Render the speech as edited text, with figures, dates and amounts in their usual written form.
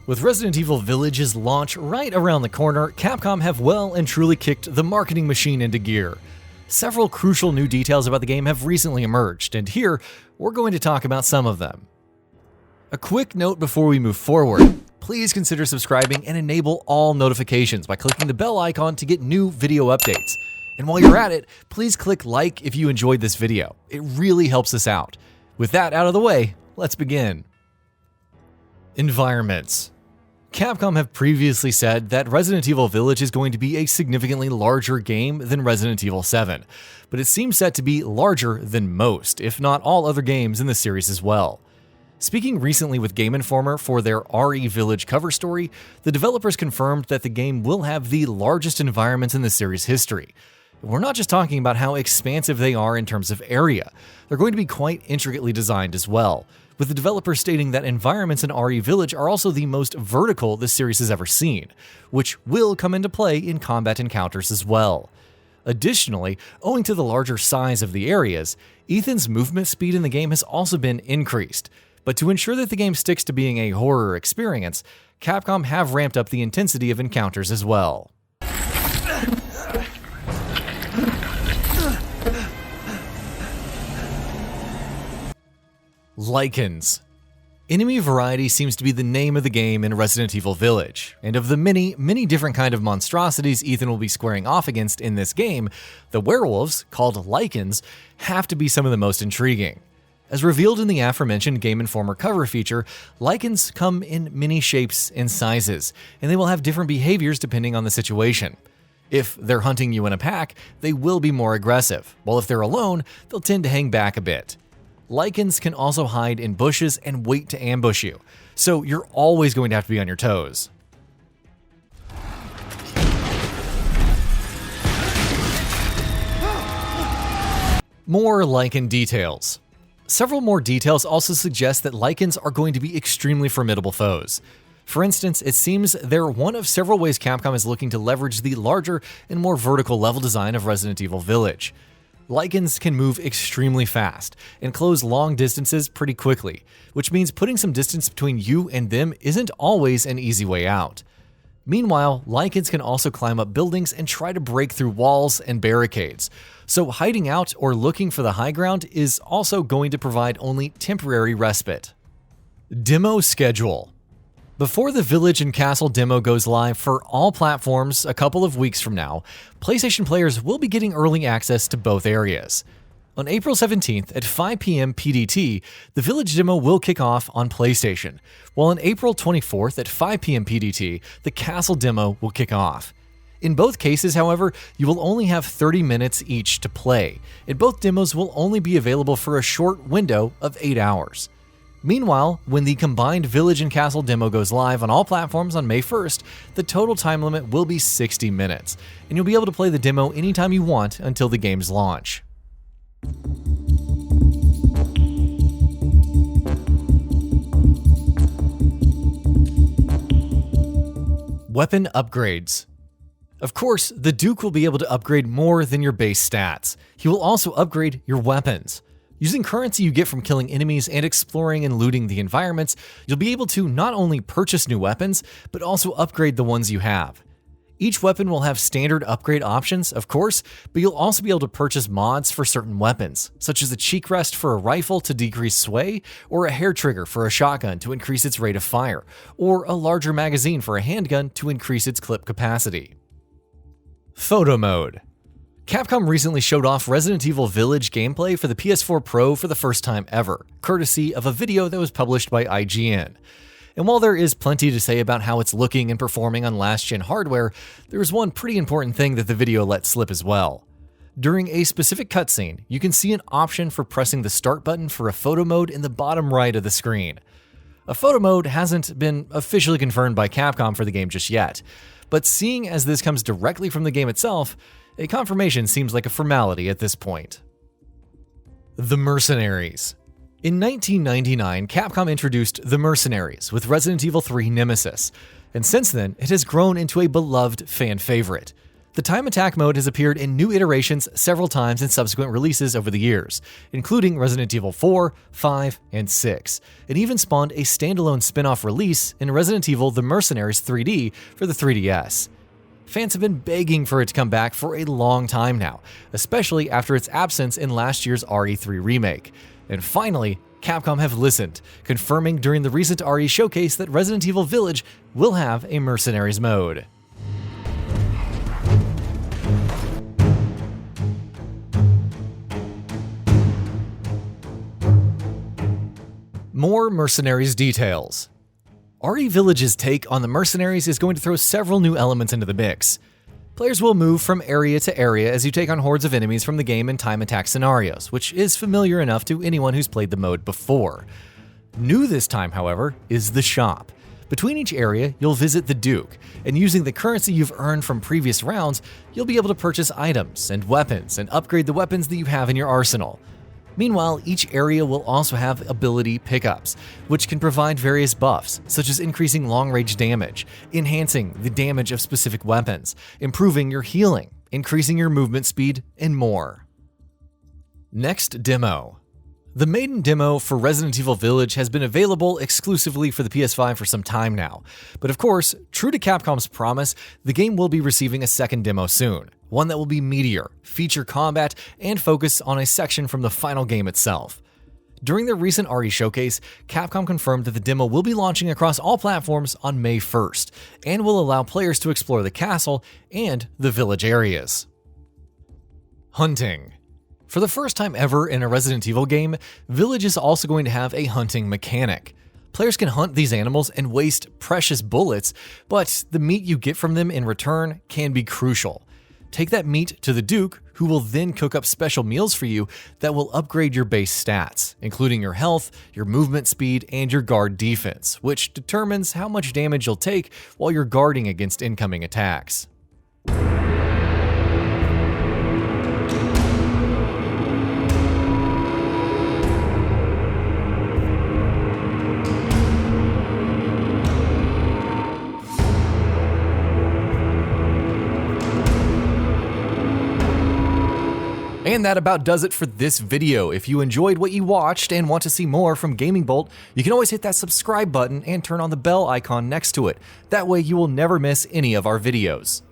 With Resident Evil Village's launch right around the corner, Capcom have well and truly kicked the marketing machine into gear. Several crucial new details about the game have recently emerged, and here, we're going to talk about some of them. A quick note before we move forward. Please consider subscribing and enable all notifications by clicking the bell icon to get new video updates. And while you're at it, please click like if you enjoyed this video. It really helps us out. With that out of the way, let's begin. Environments. Capcom have previously said that Resident Evil Village is going to be a significantly larger game than Resident Evil 7, but it seems set to be larger than most, if not all other games in the series as well. Speaking recently with Game Informer for their RE Village cover story, the developers confirmed that the game will have the largest environments in the series' history. We're not just talking about how expansive they are in terms of area, they're going to be quite intricately designed as well, with the developers stating that environments in RE Village are also the most vertical the series has ever seen, which will come into play in combat encounters as well. Additionally, owing to the larger size of the areas, Ethan's movement speed in the game has also been increased. But to ensure that the game sticks to being a horror experience, Capcom have ramped up the intensity of encounters as well. Lycans. Enemy variety seems to be the name of the game in Resident Evil Village, and of the many different kind of monstrosities Ethan will be squaring off against in this game, the werewolves, called Lycans, have to be some of the most intriguing. As revealed in the aforementioned Game Informer cover feature, Lycans come in many shapes and sizes, and they will have different behaviors depending on the situation. If they're hunting you in a pack, they will be more aggressive, while if they're alone, they'll tend to hang back a bit. Lycans can also hide in bushes and wait to ambush you, so you're always going to have to be on your toes. More Lycan details. Several more details also suggest that Lycans are going to be extremely formidable foes. For instance, it seems they're one of several ways Capcom is looking to leverage the larger and more vertical level design of Resident Evil Village. Lycans can move extremely fast and close long distances pretty quickly, which means putting some distance between you and them isn't always an easy way out. Meanwhile, Lycans can also climb up buildings and try to break through walls and barricades, so hiding out or looking for the high ground is also going to provide only temporary respite. Demo schedule. Before the Village and Castle demo goes live for all platforms a couple of weeks from now, PlayStation players will be getting early access to both areas. On April 17th at 5 p.m. PDT, the Village demo will kick off on PlayStation, while on April 24th at 5 p.m. PDT, the Castle demo will kick off. In both cases, however, you will only have 30 minutes each to play, and both demos will only be available for a short window of 8 hours. Meanwhile, when the combined Village and Castle demo goes live on all platforms on May 1st, the total time limit will be 60 minutes, and you'll be able to play the demo anytime you want until the game's launch. Weapon upgrades. Of course, the Duke will be able to upgrade more than your base stats. He will also upgrade your weapons. Using currency you get from killing enemies and exploring and looting the environments, you'll be able to not only purchase new weapons, but also upgrade the ones you have. Each weapon will have standard upgrade options, of course, but you'll also be able to purchase mods for certain weapons, such as a cheek rest for a rifle to decrease sway, or a hair trigger for a shotgun to increase its rate of fire, or a larger magazine for a handgun to increase its clip capacity. Photo mode. Capcom recently showed off Resident Evil Village gameplay for the PS4 Pro for the first time ever, courtesy of a video that was published by IGN. And while there is plenty to say about how it's looking and performing on last-gen hardware, there is one pretty important thing that the video let slip as well. During a specific cutscene, you can see an option for pressing the start button for a photo mode in the bottom right of the screen. A photo mode hasn't been officially confirmed by Capcom for the game just yet, but seeing as this comes directly from the game itself, a confirmation seems like a formality at this point. The Mercenaries. In 1999, Capcom introduced The Mercenaries with Resident Evil 3 Nemesis, and since then, it has grown into a beloved fan favorite. The time attack mode has appeared in new iterations several times in subsequent releases over the years, including Resident Evil 4, 5, and 6. It even spawned a standalone spin-off release in Resident Evil The Mercenaries 3D for the 3DS. Fans have been begging for it to come back for a long time now, especially after its absence in last year's RE3 remake. And finally, Capcom have listened, confirming during the recent RE showcase that Resident Evil Village will have a Mercenaries mode. More Mercenaries details. RE Village's take on the Mercenaries is going to throw several new elements into the mix. Players will move from area to area as you take on hordes of enemies from the game in time attack scenarios, which is familiar enough to anyone who's played the mode before. New this time, however, is the shop. Between each area, you'll visit the Duke, and using the currency you've earned from previous rounds, you'll be able to purchase items and weapons and upgrade the weapons that you have in your arsenal. Meanwhile, each area will also have ability pickups, which can provide various buffs, such as increasing long-range damage, enhancing the damage of specific weapons, improving your healing, increasing your movement speed, and more. Next demo. The maiden demo for Resident Evil Village has been available exclusively for the PS5 for some time now, but of course, true to Capcom's promise, the game will be receiving a second demo soon, one that will be meatier, feature combat, and focus on a section from the final game itself. During the recent RE showcase, Capcom confirmed that the demo will be launching across all platforms on May 1st, and will allow players to explore the castle and the village areas. Hunting. For the first time ever in a Resident Evil game, Village is also going to have a hunting mechanic. Players can hunt these animals and waste precious bullets, but the meat you get from them in return can be crucial. Take that meat to the Duke, who will then cook up special meals for you that will upgrade your base stats, including your health, your movement speed, and your guard defense, which determines how much damage you'll take while you're guarding against incoming attacks. And that about does it for this video. If you enjoyed what you watched and want to see more from Gaming Bolt, you can always hit that subscribe button and turn on the bell icon next to it. That way you will never miss any of our videos.